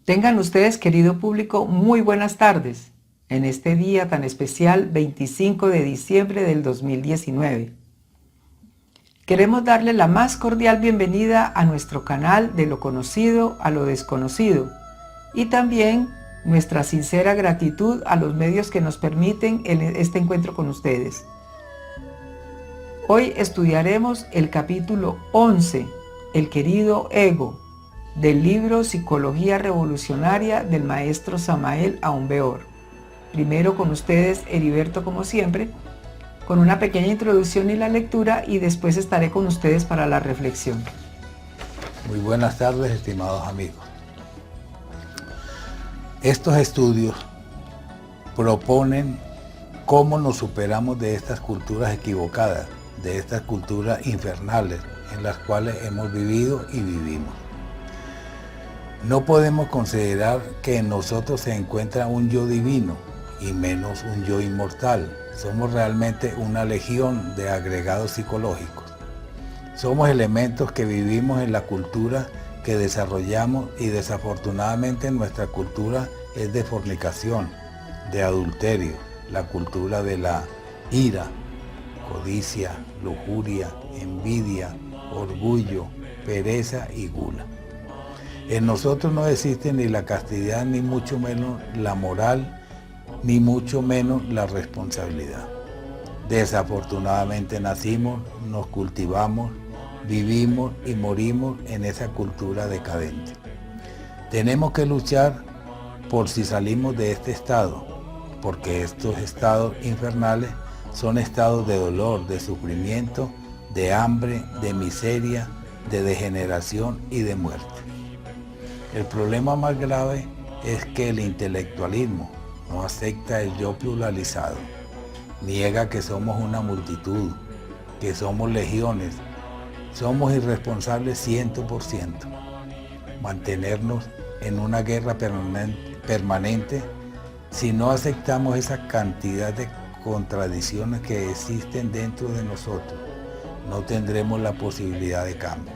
Tengan ustedes, querido público, muy buenas tardes en este día tan especial, 25 de diciembre del 2019. Queremos darle la más cordial bienvenida a nuestro canal De lo conocido a lo desconocido y también nuestra sincera gratitud a los medios que nos permiten este encuentro con ustedes. Hoy estudiaremos el capítulo 11, El querido ego, del libro Psicología Revolucionaria del maestro Samael Aun Weor. Primero con ustedes, Heriberto, como siempre, con una pequeña introducción y la lectura, y después estaré con ustedes para la reflexión. Muy buenas tardes, estimados amigos. Estos estudios proponen cómo nos superamos de estas culturas equivocadas, de estas culturas infernales en las cuales hemos vivido y vivimos. No podemos considerar que en nosotros se encuentra un yo divino y menos un yo inmortal. Somos realmente una legión de agregados psicológicos. Somos elementos que vivimos en la cultura que desarrollamos, y desafortunadamente nuestra cultura es de fornicación, de adulterio, la cultura de la ira, codicia, lujuria, envidia, orgullo, pereza y gula. En nosotros no existe ni la castidad, ni mucho menos la moral, ni mucho menos la responsabilidad. Desafortunadamente nacimos, nos cultivamos, vivimos y morimos en esa cultura decadente. Tenemos que luchar por si salimos de este estado, porque estos estados infernales son estados de dolor, de sufrimiento, de hambre, de miseria, de degeneración y de muerte. El problema más grave es que el intelectualismo no acepta el yo pluralizado, niega que somos una multitud, que somos legiones, somos irresponsables 100%. Mantenernos en una guerra permanente si no aceptamos esa cantidad de contradicciones que existen dentro de nosotros, no tendremos la posibilidad de cambio.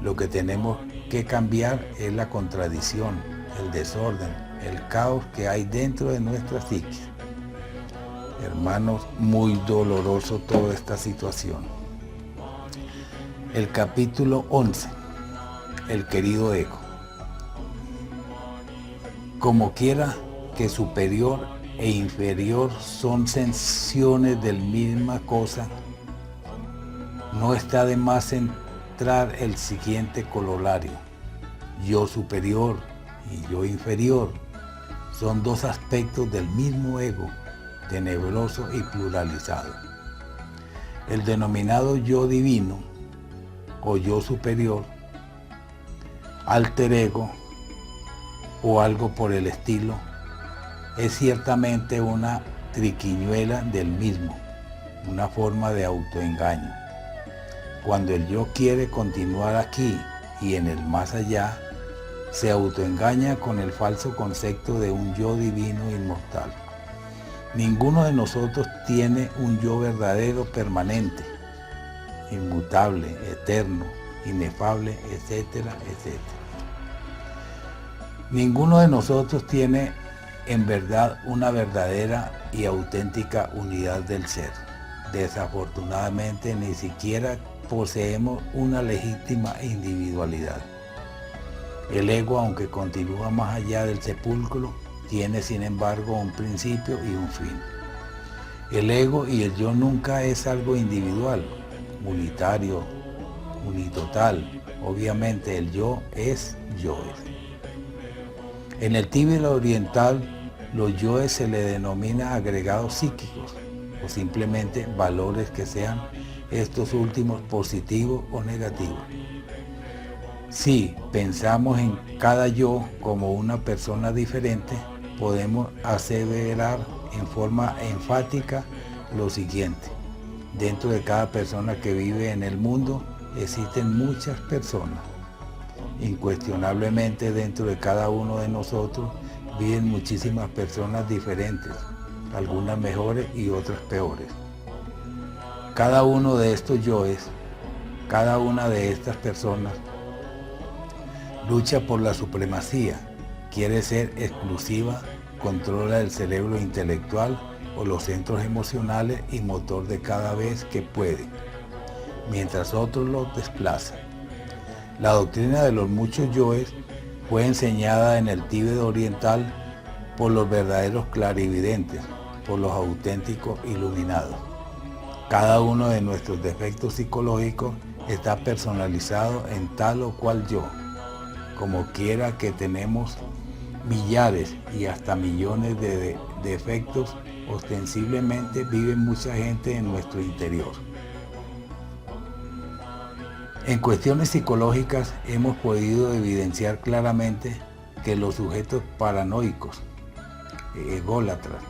Lo que tenemos que cambiar es la contradicción, el desorden, el caos que hay dentro de nuestra psique. Hermanos, muy doloroso toda esta situación. El capítulo 11, el querido ego. Como quiera que superior e inferior son sensaciones de la misma cosa, no está de más centrar el siguiente corolario. Yo superior y yo inferior son dos aspectos del mismo ego, tenebroso y pluralizado. El denominado yo divino o yo superior, alter ego o algo por el estilo, es ciertamente una triquiñuela del mismo, una forma de autoengaño. Cuando el yo quiere continuar aquí y en el más allá, se autoengaña con el falso concepto de un yo divino inmortal. Ninguno de nosotros tiene un yo verdadero permanente, inmutable, eterno, inefable, etcétera, etcétera. Ninguno de nosotros tiene en verdad una verdadera y auténtica unidad del ser. Desafortunadamente ni siquiera poseemos una legítima individualidad. El ego, aunque continúa más allá del sepulcro, tiene sin embargo un principio y un fin. El ego y el yo nunca es algo individual, unitario, unitotal. Obviamente el yo es yo. En el Tíbet oriental, los yoes se le denomina agregados psíquicos o simplemente valores que sean estos últimos positivos o negativos. Si pensamos en cada yo como una persona diferente, podemos aseverar en forma enfática lo siguiente. Dentro de cada persona que vive en el mundo existen muchas personas. Incuestionablemente dentro de cada uno de nosotros viven muchísimas personas diferentes, algunas mejores y otras peores. Cada uno de estos yoes, cada una de estas personas, Lucha por la supremacía, quiere ser exclusiva, controla el cerebro intelectual o los centros emocionales y motor de cada vez que puede, mientras otros los desplazan. La doctrina de los muchos yoes fue enseñada en el Tíbet oriental por los verdaderos clarividentes, por los auténticos iluminados. Cada uno de nuestros defectos psicológicos está personalizado en tal o cual yo. Como quiera que tenemos millares y hasta millones de defectos, ostensiblemente vive mucha gente en nuestro interior. En cuestiones psicológicas hemos podido evidenciar claramente que los sujetos paranoicos, ególatras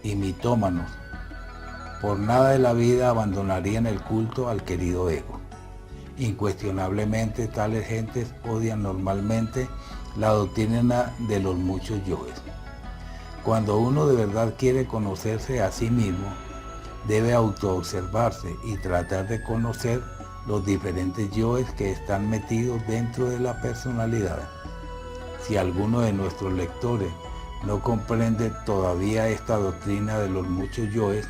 y mitómanos, por nada de la vida abandonarían el culto al querido ego. Incuestionablemente tales gentes odian normalmente la doctrina de los muchos yoes. Cuando uno de verdad quiere conocerse a sí mismo, debe autoobservarse y tratar de conocer los diferentes yoes que están metidos dentro de la personalidad. Si alguno de nuestros lectores no comprende todavía esta doctrina de los muchos yoes,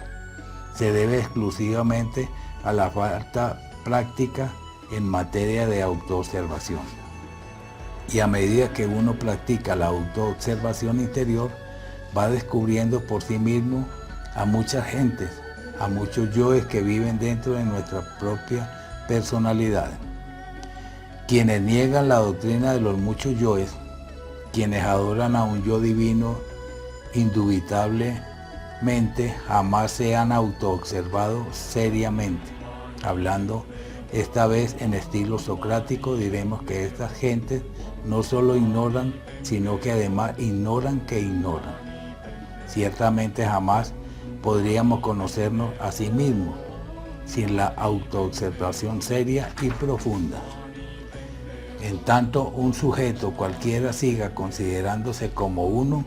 se debe exclusivamente a la falta práctica en materia de autoobservación. Y a medida que uno practica la autoobservación interior, va descubriendo por sí mismo a muchas gentes, a muchos yoes que viven dentro de nuestra propia personalidad. Quienes niegan la doctrina de los muchos yoes, quienes adoran a un yo divino, indubitablemente jamás se han autoobservado seriamente. Hablando esta vez en estilo socrático, diremos que estas gentes no solo ignoran, sino que además ignoran que ignoran. Ciertamente jamás podríamos conocernos a sí mismos sin la autoobservación seria y profunda. En tanto un sujeto cualquiera siga considerándose como uno,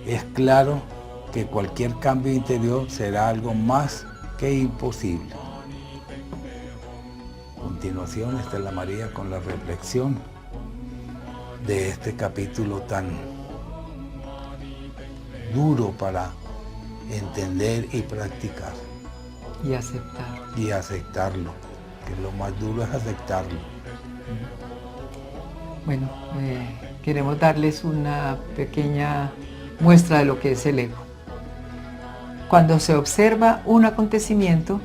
es claro que cualquier cambio interior será algo más que imposible. A continuación, Estela María con la reflexión de este capítulo tan duro para entender y practicar. Y aceptar. Y aceptarlo, que lo más duro es aceptarlo. Bueno, queremos darles una pequeña muestra de lo que es el ego. Cuando se observa un acontecimiento,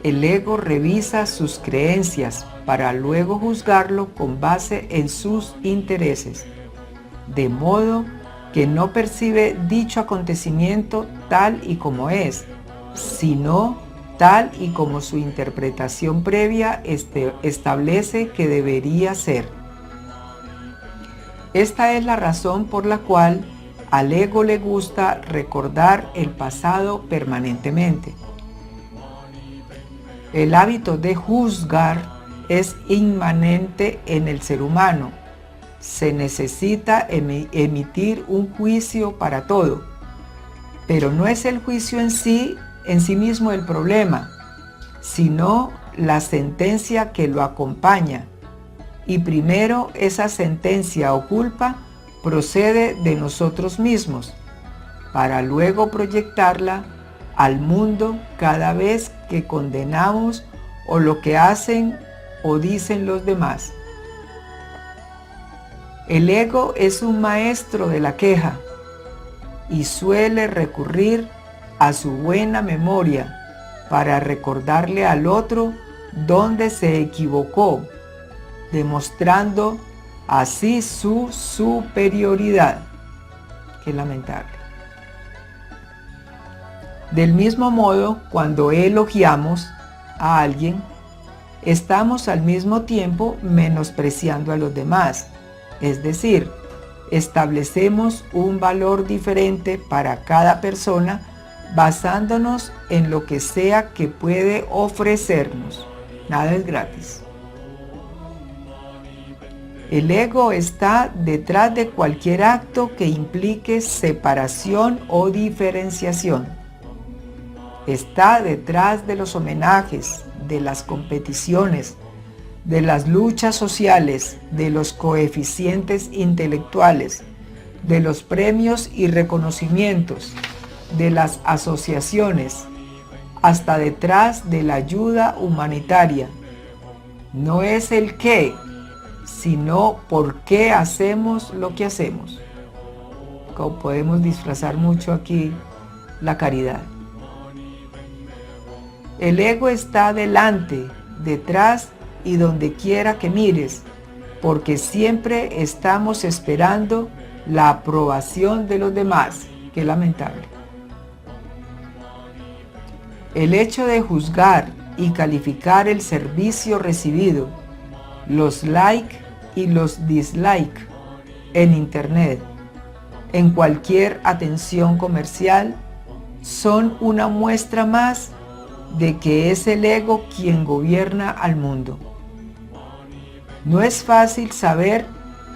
el ego revisa sus creencias para luego juzgarlo con base en sus intereses, de modo que no percibe dicho acontecimiento tal y como es, sino tal y como su interpretación previa establece que debería ser. Esta es la razón por la cual al ego le gusta recordar el pasado permanentemente. El hábito de juzgar es inmanente en el ser humano. Se necesita emitir un juicio para todo, pero no es el juicio en sí mismo el problema, sino la sentencia que lo acompaña. Y primero esa sentencia o culpa procede de nosotros mismos, para luego proyectarla al mundo cada vez que condenamos o lo que hacen o dicen los demás. El ego es un maestro de la queja y suele recurrir a su buena memoria para recordarle al otro dónde se equivocó, demostrando así su superioridad. Qué lamentable. Del mismo modo, cuando elogiamos a alguien, estamos al mismo tiempo menospreciando a los demás. Es decir, establecemos un valor diferente para cada persona basándonos en lo que sea que puede ofrecernos. Nada es gratis. El ego está detrás de cualquier acto que implique separación o diferenciación. Está detrás de los homenajes, de las competiciones, de las luchas sociales, de los coeficientes intelectuales, de los premios y reconocimientos, de las asociaciones, hasta detrás de la ayuda humanitaria. No es el qué, sino por qué hacemos lo que hacemos. Como podemos disfrazar mucho aquí la caridad. El ego está delante, detrás y donde quiera que mires, porque siempre estamos esperando la aprobación de los demás. Qué lamentable. El hecho de juzgar y calificar el servicio recibido, los like y los dislike en internet, en cualquier atención comercial, son una muestra más de que es el ego quien gobierna al mundo. No es fácil saber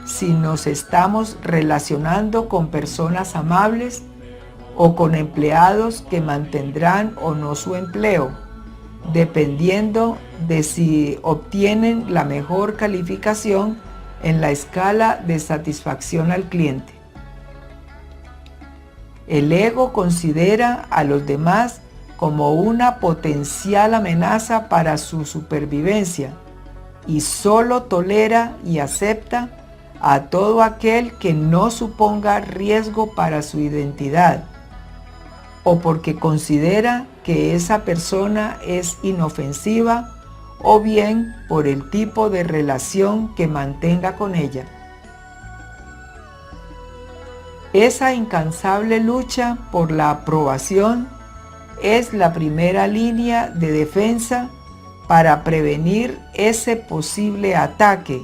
si nos estamos relacionando con personas amables o con empleados que mantendrán o no su empleo, dependiendo de si obtienen la mejor calificación en la escala de satisfacción al cliente. El ego considera a los demás como una potencial amenaza para su supervivencia y solo tolera y acepta a todo aquel que no suponga riesgo para su identidad o porque considera que esa persona es inofensiva o bien por el tipo de relación que mantenga con ella. Esa incansable lucha por la aprobación es la primera línea de defensa para prevenir ese posible ataque.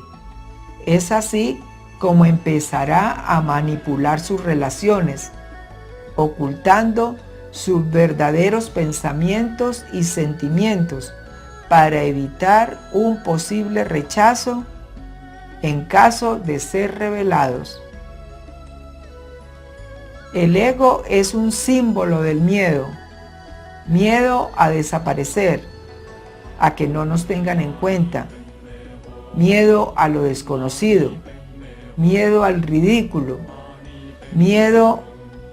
Es así como empezará a manipular sus relaciones, ocultando sus verdaderos pensamientos y sentimientos para evitar un posible rechazo en caso de ser revelados. El ego es un símbolo del miedo, miedo a desaparecer, a que no nos tengan en cuenta, miedo a lo desconocido, miedo al ridículo, miedo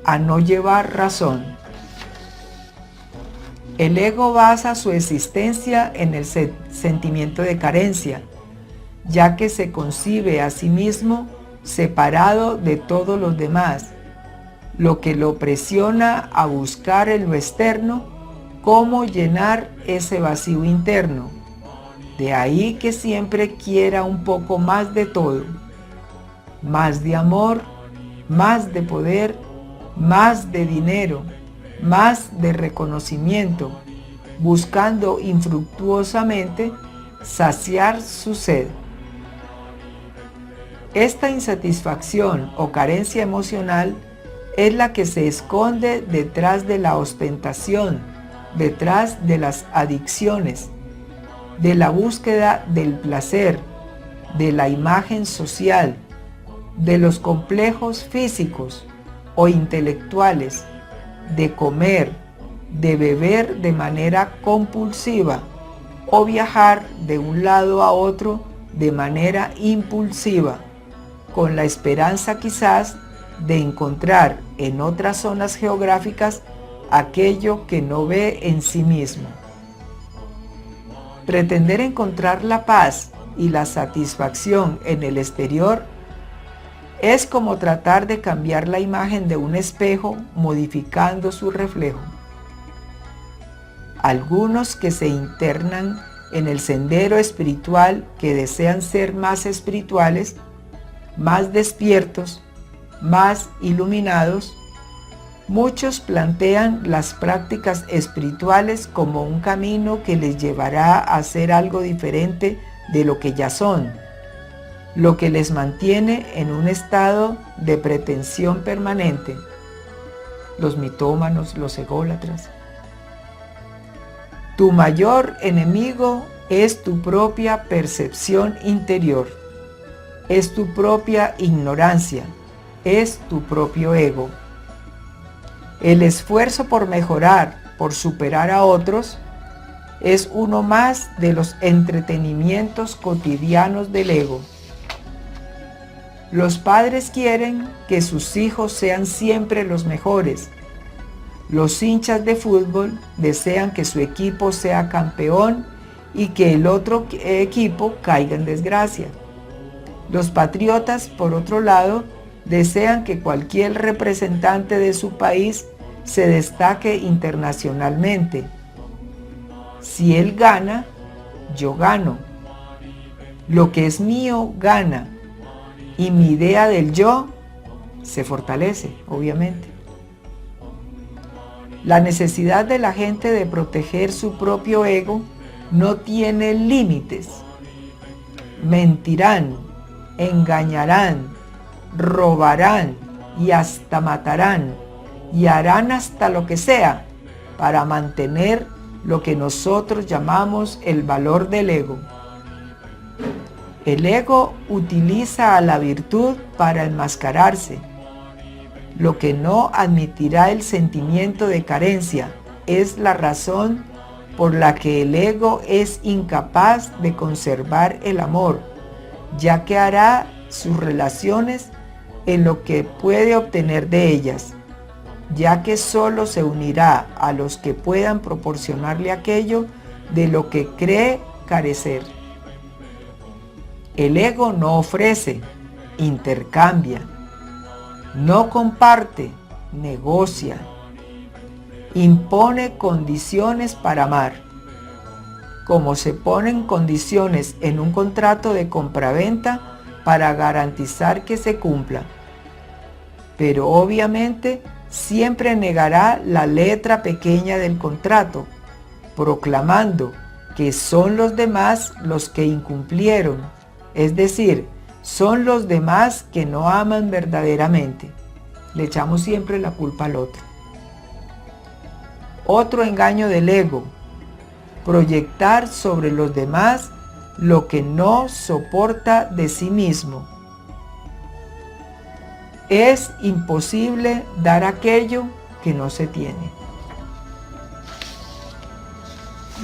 a no llevar razón. El ego basa su existencia en el sentimiento de carencia, ya que se concibe a sí mismo separado de todos los demás, lo que lo presiona a buscar en lo externo cómo llenar ese vacío interno. De ahí que siempre quiera un poco más de todo, más de amor, más de poder, más de dinero, más de reconocimiento, buscando infructuosamente saciar su sed. Esta insatisfacción o carencia emocional es la que se esconde detrás de la ostentación, detrás de las adicciones, de la búsqueda del placer, de la imagen social, de los complejos físicos o intelectuales, de comer, de beber de manera compulsiva o viajar de un lado a otro de manera impulsiva, con la esperanza quizás de encontrar en otras zonas geográficas aquello que no ve en sí mismo. Pretender encontrar la paz y la satisfacción en el exterior es como tratar de cambiar la imagen de un espejo modificando su reflejo. Algunos que se internan en el sendero espiritual, que desean ser más espirituales, más despiertos, más iluminados, muchos plantean las prácticas espirituales como un camino que les llevará a ser algo diferente de lo que ya son, lo que les mantiene en un estado de pretensión permanente. Los mitómanos, los ególatras. Tu mayor enemigo es tu propia percepción interior, es tu propia ignorancia, es tu propio ego. El esfuerzo por mejorar, por superar a otros, es uno más de los entretenimientos cotidianos del ego. Los padres quieren que sus hijos sean siempre los mejores. Los hinchas de fútbol desean que su equipo sea campeón y que el otro equipo caiga en desgracia. Los patriotas, por otro lado, desean que cualquier representante de su país se destaque internacionalmente. Si él gana, yo gano. Lo que es mío gana y mi idea del yo se fortalece, obviamente. La necesidad de la gente de proteger su propio ego no tiene límites. Mentirán, engañarán, robarán y hasta matarán y harán hasta lo que sea para mantener lo que nosotros llamamos el valor del ego. El ego utiliza a la virtud para enmascararse. Lo que no admitirá el sentimiento de carencia es la razón por la que el ego es incapaz de conservar el amor, ya que hará sus relaciones en lo que puede obtener de ellas, ya que solo se unirá a los que puedan proporcionarle aquello de lo que cree carecer. El ego no ofrece, intercambia, no comparte, negocia, impone condiciones para amar, como se ponen condiciones en un contrato de compraventa para garantizar que se cumpla. Pero obviamente siempre negará la letra pequeña del contrato, proclamando que son los demás los que incumplieron, es decir, son los demás que no aman verdaderamente. Le echamos siempre la culpa al otro. Otro engaño del ego, proyectar sobre los demás lo que no soporta de sí mismo. Es imposible dar aquello que no se tiene.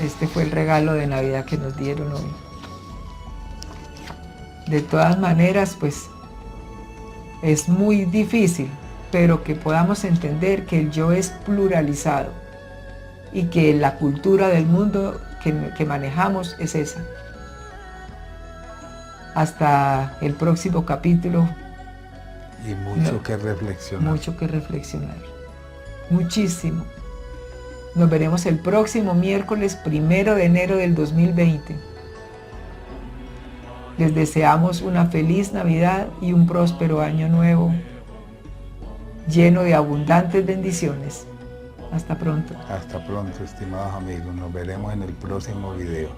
Este fue el regalo de Navidad que nos dieron hoy. De todas maneras, pues, es muy difícil, pero que podamos entender que el yo es pluralizado y que la cultura del mundo que manejamos es esa. Hasta el próximo capítulo. Y mucho que reflexionar. Mucho que reflexionar. Muchísimo. Nos veremos el próximo miércoles 1 de enero del 2020. Les deseamos una feliz Navidad y un próspero año nuevo, lleno de abundantes bendiciones. Hasta pronto. Hasta pronto, estimados amigos. Nos veremos en el próximo video.